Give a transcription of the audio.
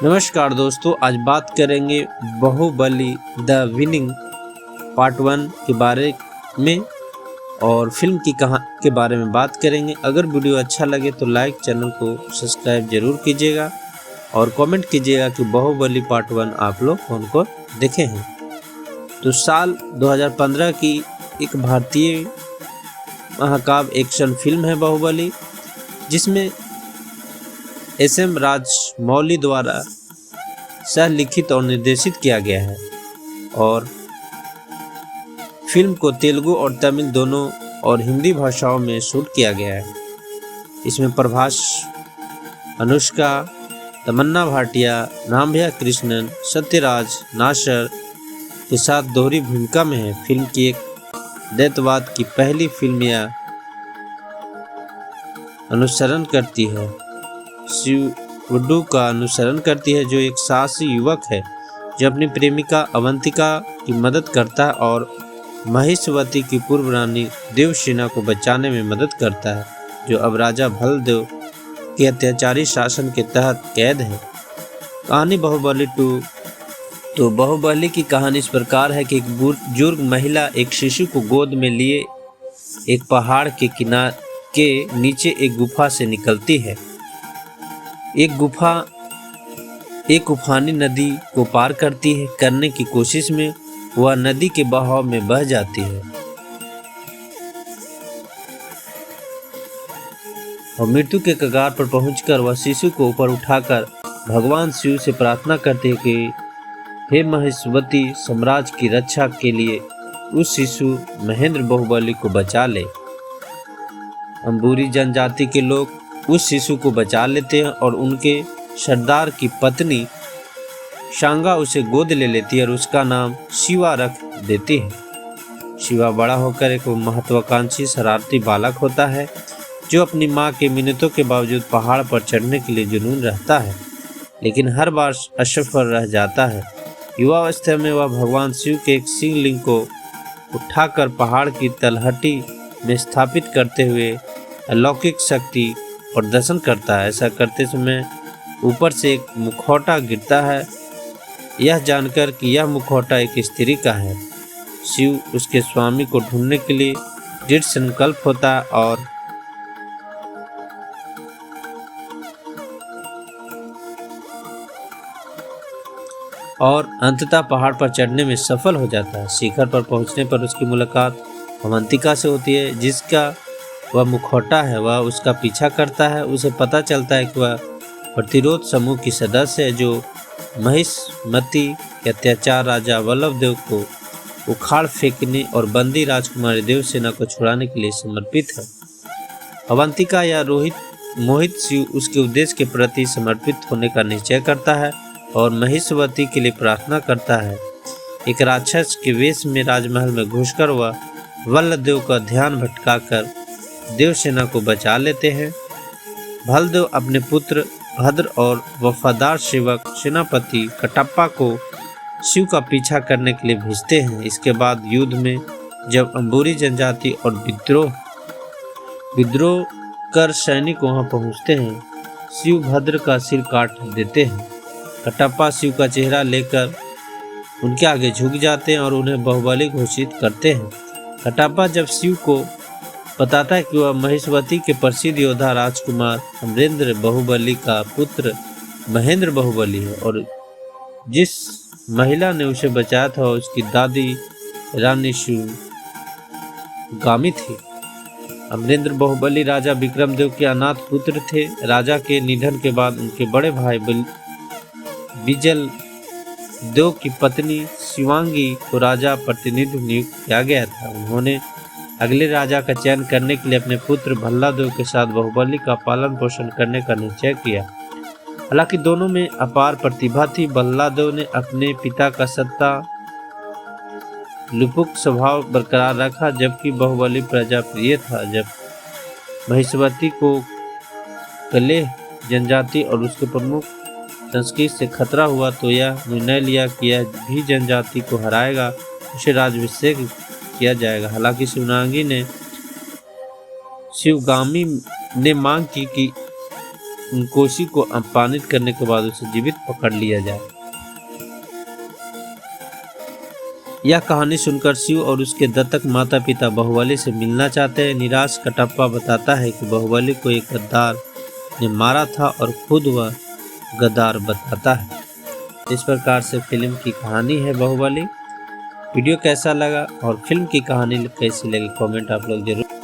नमस्कार दोस्तों, आज बात करेंगे बाहुबली द विनिंग पार्ट 1 के बारे में और फिल्म की कहानी के बारे में बात करेंगे। अगर वीडियो अच्छा लगे तो लाइक, चैनल को सब्सक्राइब जरूर कीजिएगा और कमेंट कीजिएगा कि बाहुबली पार्ट 1 आप लोग कौन कौन देखे हैं। तो साल 2015 की एक भारतीय महाकाव्य एक्शन फिल्म है बाहुबली, जिसमें एस.एम. राजमौली द्वारा सह लिखित और निर्देशित किया गया है और फिल्म को तेलुगु और तमिल दोनों और हिंदी भाषाओं में शूट किया गया है। इसमें प्रभास, अनुष्का, तमन्ना भाटिया, नाम्या कृष्णन, सत्यराज नासर के साथ दोहरी भूमिका में है। फिल्म की एक दैत्यवाद की पहली फिल्म यह अनुसरण करती है, शिवडू का अनुसरण करती है, जो एक साहसी युवक है जो अपनी प्रेमिका अवंतिका की मदद करता है और महिष्मती की पूर्व रानी देवसेना को बचाने में मदद करता है, जो अब राजा भलदेव के अत्याचारी शासन के तहत कैद है। कहानी बाहुबली 2। तो बाहुबली की कहानी इस प्रकार है कि एक बुजुर्ग महिला एक शिशु को गोद में लिए एक पहाड़ के किनारे के नीचे एक गुफा से निकलती है। एक उफानी नदी को पार करने की कोशिश में वह नदी के बहाव में बह जाती है और मृत्यु के कगार पर पहुंचकर वह शिशु को ऊपर उठाकर भगवान शिव से प्रार्थना करती है कि हे महिष्मती, साम्राज्य की रक्षा के लिए उस शिशु महेंद्र बाहुबली को बचा ले। अंबूरी जनजाति के लोग उस शिशु को बचा लेते हैं और उनके सरदार की पत्नी शांगा उसे गोद ले लेती है और उसका नाम शिवा रख देती है। शिवा बड़ा होकर एक महत्वाकांक्षी शरारती बालक होता है जो अपनी मां के मिन्नतों के बावजूद पहाड़ पर चढ़ने के लिए जुनून रहता है, लेकिन हर बार असफल रह जाता है। युवावस्था में वह भगवान शिव के एक शिवलिंग को उठाकर पहाड़ की तलहटी में स्थापित करते हुए अलौकिक शक्ति प्रदर्शन करता है। ऐसा करते समय ऊपर से एक मुखौटा गिरता है, यह जानकर कि यह मुखौटा एक स्त्री का है। शिव उसके स्वामी को ढूंढने के लिए दृढ़ संकल्प होता है और अंततः पहाड़ पर चढ़ने में सफल हो जाता है। शिखर पर पहुंचने पर उसकी मुलाकात अवंतिका से होती है, जिसका वह मुखौटा है। वह उसका पीछा करता है। उसे पता चलता है कि वह प्रतिरोध समूह की सदस्य है जो महिष्मती के अत्याचार राजा वल्लभदेव को उखाड़ फेंकने और बंदी राजकुमारी देवसेना को छुड़ाने के लिए समर्पित है। अवंतिका या मोहित शिव उसके उद्देश्य के प्रति समर्पित होने का निश्चय करता है और महिष्मती के लिए प्रार्थना करता है। एक राक्षस के वेश में राजमहल में घुसकर वह वल्लभदेव का ध्यान भटकाकर देवसेना को बचा लेते हैं। भलदेव अपने पुत्र भद्र और वफादार सेवक सेनापति कटप्पा को शिव का पीछा करने के लिए भेजते हैं। इसके बाद युद्ध में जब अंबूरी जनजाति और विद्रोह कर सैनिक वहां पहुंचते हैं, शिव भद्र का सिर काट देते हैं। कटप्पा शिव का चेहरा लेकर उनके आगे झुक जाते हैं और उन्हें बाहुबली घोषित करते हैं। कटप्पा जब शिव को बताता है कि वह महिष्मती के प्रसिद्ध योद्धा राजकुमार अमरेंद्र बाहुबली का पुत्र महेंद्र बाहुबली है और जिस महिला ने उसे बचाया था उसकी दादी रानी शिवगामी थी। अमरेंद्र बाहुबली राजा विक्रमदेव के अनाथ पुत्र थे। राजा के निधन के बाद उनके बड़े भाई बिजल देव की पत्नी शिवांगी को राजा प्रतिनिधि नियुक्त किया गया था। उन्होंने अगले राजा का चयन करने के लिए अपने पुत्र भल्लादेव के साथ बाहुबली का पालन पोषण करने का निश्चय किया। हालांकि दोनों में अपार प्रतिभा थी। भल्लादेव ने अपने पिता का सत्ता लुपुक स्वभाव बरकरार रखा, जबकि बाहुबली प्रजाप्रिय था। जब महिष्मती को कलेह जनजाति और उसके प्रमुख संस्कृति से खतरा हुआ तो यह निर्णय लिया कि यह भी जनजाति को हराएगा, उसे राज्याभिषेक किया जाएगा। हालांकि शिवगामी ने मांग की कि कोसी को अपमानित करने के बाद उसे जीवित पकड़ लिया जाए। यह कहानी सुनकर शिव और उसके दत्तक माता पिता बाहुबली से मिलना चाहते हैं। निराश कटप्पा बताता है कि बाहुबली को एक गद्दार ने मारा था और खुद वह गद्दार बताता है। इस प्रकार से फिल्म की कहानी है बाहुबली। वीडियो कैसा लगा और फिल्म की कहानी कैसी लगी कमेंट आप लोग जरूर